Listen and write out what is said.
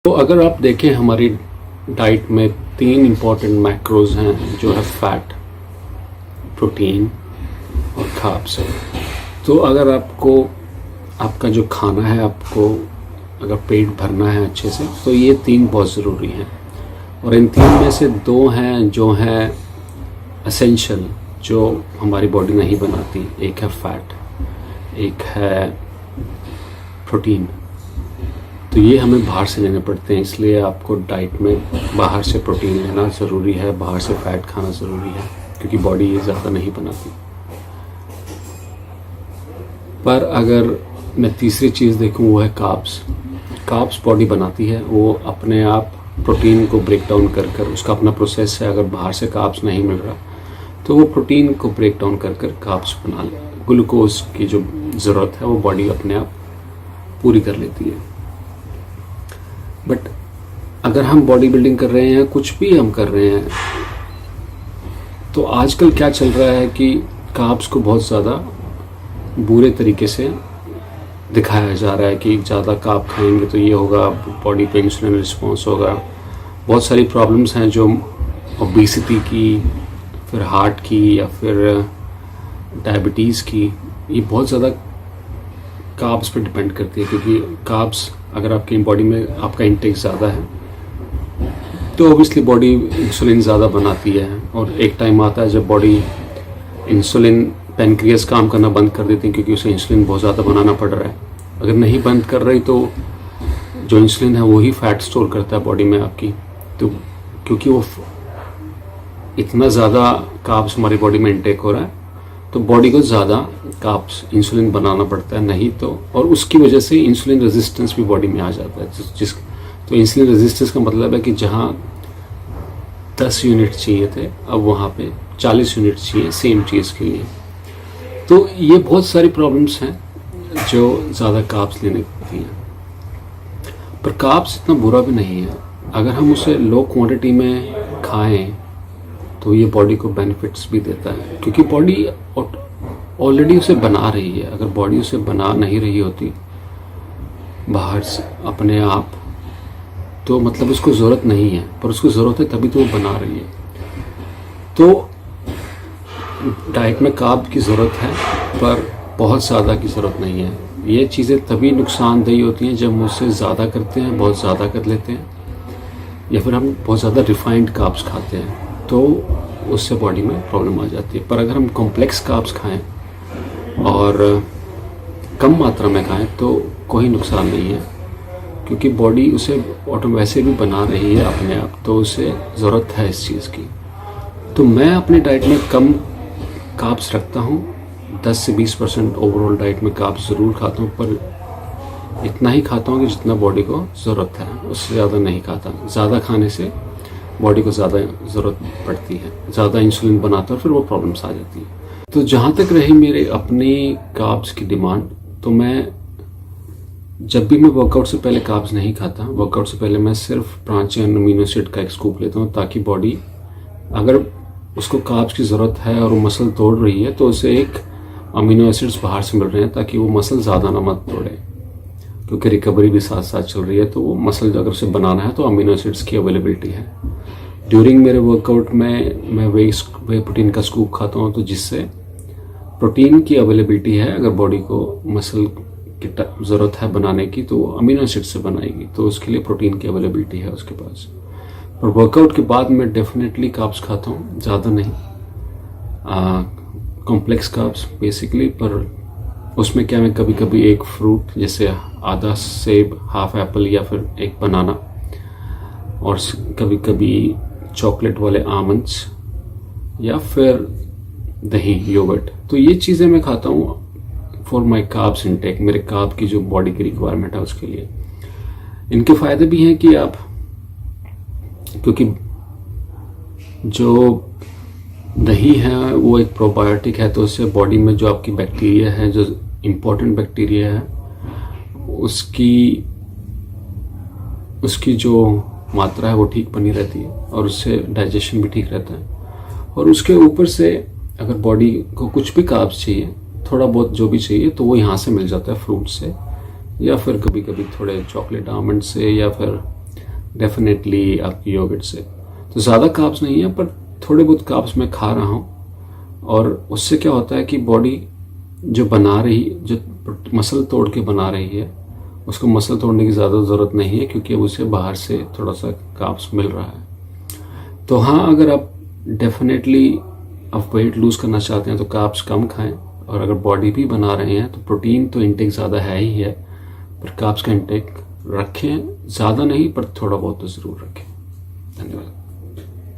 तो अगर आप देखें हमारी डाइट में 3 इम्पॉर्टेंट मैक्रोज हैं जो है फैट, प्रोटीन और कार्ब्स है। तो अगर आपका जो खाना है, आपको अगर पेट भरना है अच्छे से, तो ये 3 बहुत ज़रूरी हैं। और इन 3 में से 2 हैं जो हैं एसेंशियल, जो हमारी बॉडी नहीं बनाती। एक है फैट, एक है प्रोटीन। तो ये हमें बाहर से लेने पड़ते हैं, इसलिए आपको डाइट में बाहर से प्रोटीन लेना ज़रूरी है, बाहर से फैट खाना ज़रूरी है, क्योंकि बॉडी ये ज़्यादा नहीं बनाती। पर अगर मैं तीसरी चीज़ देखूं, वो है कार्ब्स। कार्ब्स बॉडी बनाती है, वो अपने आप प्रोटीन को ब्रेक डाउन कर उसका अपना प्रोसेस है। अगर बाहर से कार्ब्स नहीं मिल रहा तो वो प्रोटीन को ब्रेक डाउन कर कार्ब्स बना ले। ग्लूकोज की जो ज़रूरत है वो बॉडी अपने आप पूरी कर लेती है। बट अगर हम बॉडी बिल्डिंग कर रहे हैं, कुछ भी हम कर रहे हैं, तो आजकल क्या चल रहा है कि कार्ब्स को बहुत ज़्यादा बुरे तरीके से दिखाया जा रहा है कि ज़्यादा कार्ब खाएंगे तो ये होगा, बॉडी पे इंसुलिन रिस्पॉन्स होगा। बहुत सारी प्रॉब्लम्स हैं जो ओबेसिटी की, फिर हार्ट की, या फिर डायबिटीज़ की, ये बहुत ज़्यादा कार्ब्स पे डिपेंड करती है। क्योंकि कार्ब्स अगर आपकी बॉडी में आपका इंटेक ज़्यादा है तो ऑब्वियसली बॉडी इंसुलिन ज़्यादा बनाती है, और एक टाइम आता है जब बॉडी इंसुलिन, पैनक्रियास काम करना बंद कर देती है, क्योंकि उसे इंसुलिन बहुत ज़्यादा बनाना पड़ रहा है। अगर नहीं बंद कर रही तो जो इंसुलिन है वही फैट स्टोर करता है बॉडी में आपकी। तो क्योंकि वो इतना ज़्यादा कार्ब्स हमारी बॉडी में इंटेक हो रहा है, तो बॉडी को ज़्यादा कार्ब्स, इंसुलिन बनाना पड़ता है, नहीं तो, और उसकी वजह से इंसुलिन रेजिस्टेंस भी बॉडी में आ जाता है। तो इंसुलिन रेजिस्टेंस का मतलब है कि जहाँ 10 यूनिट चाहिए थे, अब वहाँ पे 40 यूनिट चाहिए सेम चीज़ के लिए। तो ये बहुत सारी प्रॉब्लम्स हैं जो ज़्यादा कार्ब्स लेने की होती हैं। पर कार्ब्स इतना बुरा भी नहीं है, अगर हम उसे लो क्वांटिटी में खाएं तो ये बॉडी को बेनिफिट्स भी देता है, क्योंकि बॉडी ऑलरेडी उसे बना रही है। अगर बॉडी उसे बना नहीं रही होती बाहर से अपने आप, तो मतलब उसको ज़रूरत नहीं है, पर उसको ज़रूरत है तभी तो वो बना रही है। तो डाइट में कार्ब की ज़रूरत है, पर बहुत ज़्यादा की ज़रूरत नहीं है। ये चीज़ें तभी नुकसानदेही होती हैं जब हम उससे ज़्यादा करते हैं, बहुत ज़्यादा कर लेते हैं, या फिर हम बहुत ज़्यादा रिफाइंड कार्ब्स खाते हैं, तो उससे बॉडी में प्रॉब्लम आ जाती है। पर अगर हम कॉम्प्लेक्स कार्ब्स खाएं और कम मात्रा में खाएं तो कोई नुकसान नहीं है, क्योंकि बॉडी उसे वैसे भी बना रही है अपने आप, तो उसे ज़रूरत है इस चीज़ की। तो मैं अपनी डाइट में कम कार्ब्स रखता हूँ, 10 से 20% ओवरऑल डाइट में कार्ब्स ज़रूर खाता हूँ, पर इतना ही खाता हूँ कि जितना बॉडी को ज़रूरत है, उससे ज़्यादा नहीं खाता। ज़्यादा खाने से बॉडी को ज़्यादा ज़रूरत पड़ती है, ज़्यादा इंसुलिन बनाता है और फिर वो प्रॉब्लम्स आ जाती है। तो जहाँ तक रही मेरे अपनी कार्ब्स की डिमांड, तो मैं जब भी मैं वर्कआउट से पहले कार्ब्स नहीं खाता। वर्कआउट से पहले मैं सिर्फ ब्रांचियन अमीनो एसिड का एक स्कूप लेता हूँ, ताकि बॉडी अगर उसको कार्ब्स की ज़रूरत है और वो मसल तोड़ रही है तो उसे एक अमीनो एसिड्स बाहर से मिल रहे हैं, ताकि वो मसल ज़्यादा ना मत तोड़े, क्योंकि रिकवरी भी साथ साथ चल रही है। तो वो मसल अगर उसे बनाना है तो अमीनो एसिड्स की अवेलेबिलिटी है। ड्यूरिंग मेरे वर्कआउट में मैं वे प्रोटीन का स्कूप खाता हूँ, तो जिससे प्रोटीन की अवेलेबिलिटी है। अगर बॉडी को मसल की ज़रूरत है बनाने की तो अमीनो एसिड से बनाएगी, तो उसके लिए प्रोटीन की अवेलेबिलिटी है उसके पास। पर वर्कआउट के बाद मैं डेफिनेटली कार्ब्स खाता हूँ, ज़्यादा नहीं, कॉम्प्लेक्स कार्ब्स बेसिकली। पर उसमें क्या, मैं कभी कभी एक फ्रूट, जैसे आधा सेब, हाफ एप्पल, या फिर एक बनाना, और कभी कभी चॉकलेट वाले आमंड्स, या फिर दही, योगर्ट। तो ये चीज़ें मैं खाता हूँ फॉर माई कार्ब्स इनटेक, मेरे कार्ब की जो बॉडी की रिक्वायरमेंट है उसके लिए। इनके फ़ायदे भी हैं कि आप, क्योंकि जो दही है वो एक प्रोबायोटिक है, तो उससे बॉडी में जो आपकी बैक्टीरिया है, जो इम्पोर्टेंट बैक्टीरिया है, उसकी जो मात्रा है वो ठीक बनी रहती है, और उससे डाइजेशन भी ठीक रहता है। और उसके ऊपर से अगर बॉडी को कुछ भी कार्ब्स चाहिए, थोड़ा बहुत जो भी चाहिए, तो वो यहाँ से मिल जाता है फ्रूट से, या फिर कभी कभी थोड़े चॉकलेट आमंड से, या फिर डेफिनेटली आपकी योगर्ट से। तो ज़्यादा कार्ब्स नहीं है, पर थोड़े बहुत कार्ब्स मैं खा रहा हूँ, और उससे क्या होता है कि बॉडी जो मसल तोड़ के बना रही है, उसको मसल तोड़ने की ज़्यादा ज़रूरत नहीं है, क्योंकि अब उसे बाहर से थोड़ा सा कार्ब्स मिल रहा है। तो हाँ, अगर आप डेफिनेटली आप वेट लूज़ करना चाहते हैं तो कार्ब्स कम खाएं, और अगर बॉडी भी बना रहे हैं तो प्रोटीन तो इंटेक ज़्यादा है ही है, पर कार्ब्स का इंटेक रखें, ज़्यादा नहीं पर थोड़ा बहुत तो ज़रूर रखें। धन्यवाद।